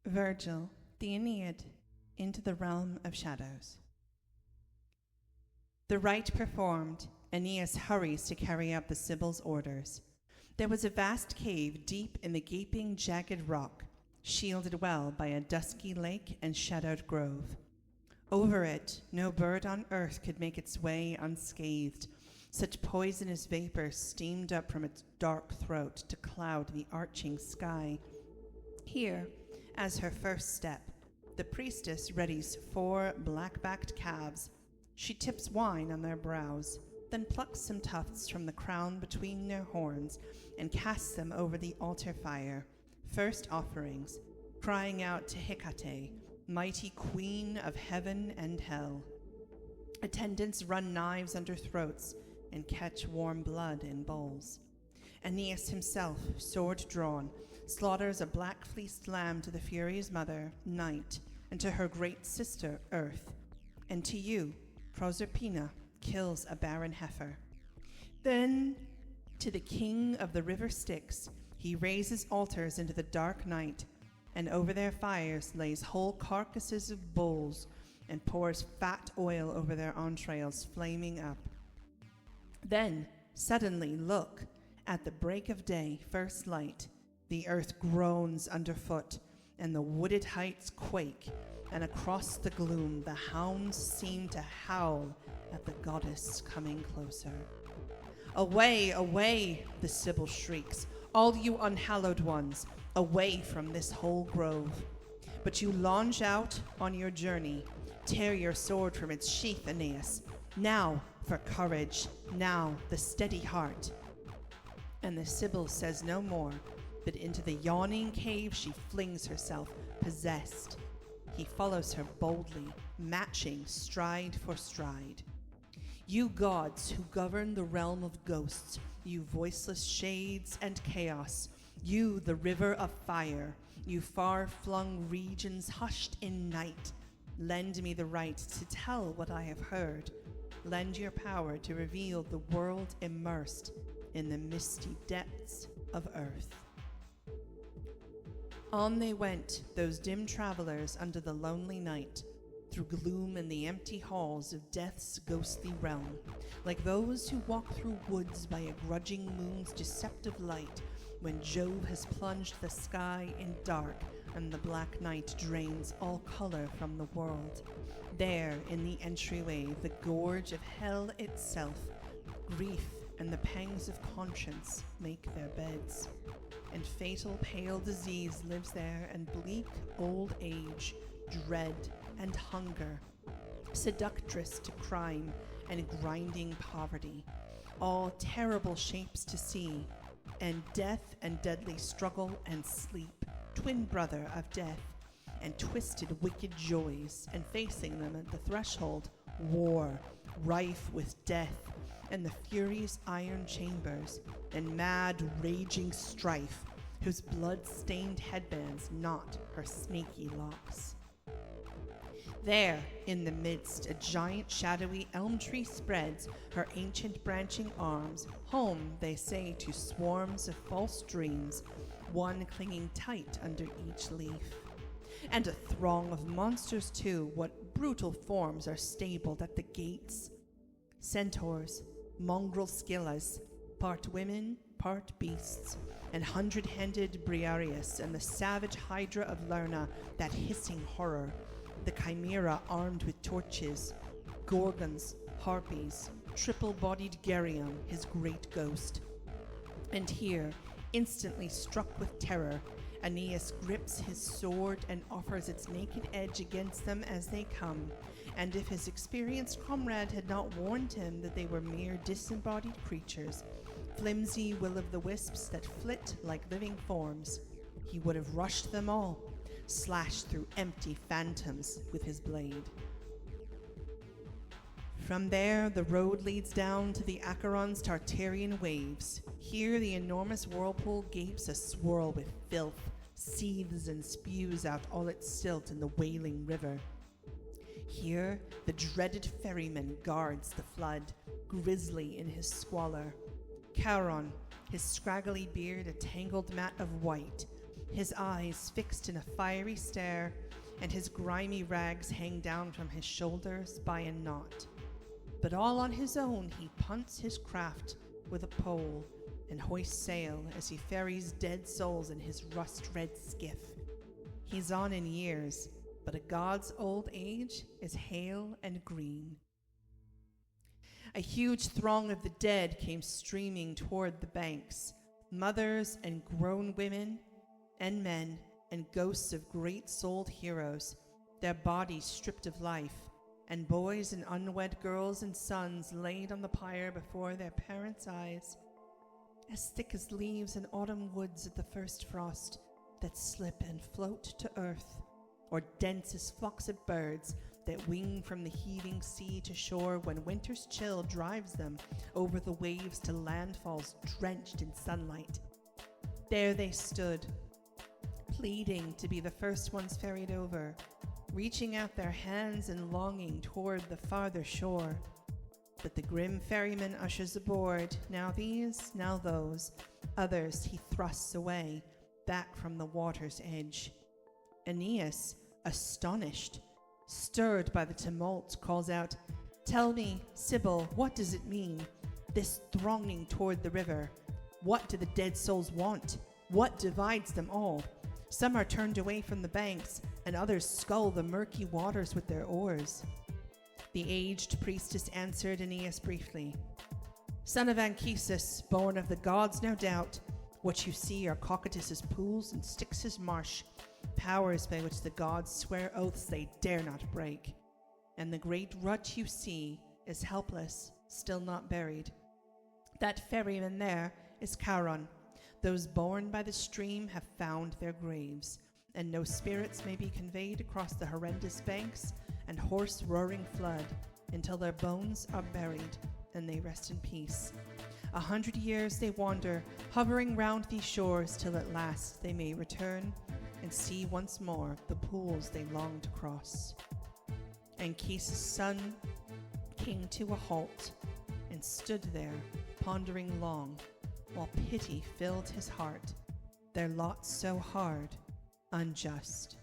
Virgil, the Aeneid, into the realm of shadows. The rite performed, Aeneas hurries to carry out the Sibyl's orders. There was a vast cave deep in the gaping, jagged rock, shielded well by a dusky lake and shadowed grove. Over it, no bird on earth could make its way unscathed. Such poisonous vapor steamed up from its dark throat to cloud the arching sky. Here, as her first step, the priestess readies 4 black-backed calves. She tips wine on their brows, then plucks some tufts from the crown between their horns and casts them over the altar fire, first offerings, crying out to Hecate, mighty queen of heaven and hell. Attendants run knives under throats and catch warm blood in bowls. Aeneas himself, sword drawn, slaughters a black-fleeced lamb to the Furies' mother, Night, and to her great sister, Earth, and to you, Proserpina, kills a barren heifer. Then, to the king of the River Styx, he raises altars into the dark night, and over their fires lays whole carcasses of bulls, and pours fat oil over their entrails, flaming up. Then, suddenly, look, at the break of day, first light, the earth groans underfoot, and the wooded heights quake, and across the gloom the hounds seem to howl at the goddess coming closer. Away, away, the Sibyl shrieks, all you unhallowed ones, away from this whole grove. But you launch out on your journey, tear your sword from its sheath, Aeneas. Now for courage, now the steady heart. And the Sibyl says no more, but into the yawning cave she flings herself, possessed. He follows her boldly, matching stride for stride. You gods who govern the realm of ghosts, you voiceless shades and chaos, you the river of fire, you far-flung regions hushed in night, lend me the right to tell what I have heard. Lend your power to reveal the world immersed in the misty depths of earth. On they went, those dim travelers under the lonely night, through gloom in the empty halls of death's ghostly realm, like those who walk through woods by a grudging moon's deceptive light, when Jove has plunged the sky in dark and the black night drains all color from the world. There, in the entryway, the gorge of hell itself, grief and the pangs of conscience make their beds. And fatal pale disease lives there, and bleak old age, dread and hunger, seductress to crime and grinding poverty, all terrible shapes to see, and death and deadly struggle and sleep, twin brother of death, and twisted wicked joys, and facing them at the threshold, war, rife with death, and the Furies' iron chambers, and mad raging strife, whose blood-stained headbands knot her snaky locks. There, in the midst, a giant shadowy elm tree spreads her ancient branching arms, home, they say, to swarms of false dreams, one clinging tight under each leaf. And a throng of monsters, too, what brutal forms are stabled at the gates. Centaurs, mongrel Scyllas, part women, part beasts, and 100-handed Briareus, and the savage Hydra of Lerna, that hissing horror, the Chimera armed with torches, Gorgons, Harpies, triple-bodied Geryon, his great ghost. And here, instantly struck with terror, Aeneas grips his sword and offers its naked edge against them as they come, and if his experienced comrade had not warned him that they were mere disembodied creatures, flimsy will-o'-the-wisps that flit like living forms, he would have rushed them all, slashed through empty phantoms with his blade. From there, the road leads down to the Acheron's Tartarian waves. Here, the enormous whirlpool gapes a-swirl with filth, seethes and spews out all its silt in the wailing river. Here, the dreaded ferryman guards the flood, grisly in his squalor. Charon, his scraggly beard a tangled mat of white, his eyes fixed in a fiery stare, and his grimy rags hang down from his shoulders by a knot. But all on his own he punts his craft with a pole, and hoists sail as he ferries dead souls in his rust-red skiff. He's on in years, but a god's old age is hale and green. A huge throng of the dead came streaming toward the banks, mothers and grown women and men and ghosts of great-souled heroes, their bodies stripped of life, and boys and unwed girls and sons laid on the pyre before their parents' eyes, as thick as leaves in autumn woods at the first frost, that slip and float to earth, or dense as flocks of birds that wing from the heaving sea to shore when winter's chill drives them over the waves to landfalls drenched in sunlight. There they stood, pleading to be the first ones ferried over, reaching out their hands and longing toward the farther shore. But the grim ferryman ushers aboard, now these, now those. Others he thrusts away, back from the water's edge. Aeneas, astonished, stirred by the tumult, calls out, "Tell me, Sibyl, what does it mean, this thronging toward the river? What do the dead souls want? What divides them all? Some are turned away from the banks, and others scull the murky waters with their oars." The aged priestess answered Aeneas briefly, "Son of Anchises, born of the gods no doubt, what you see are Cocytus's pools and Styx's marsh, powers by which the gods swear oaths they dare not break. And the great rut you see is helpless, still not buried. That ferryman there is Charon. Those born by the stream have found their graves, and no spirits may be conveyed across the horrendous banks and hoarse roaring flood until their bones are buried and they rest in peace. 100 years they wander, hovering round these shores, till at last they may return and see once more the pools they long to cross." Anchises' son came to a halt and stood there, pondering long, while pity filled his heart, their lot so hard, unjust.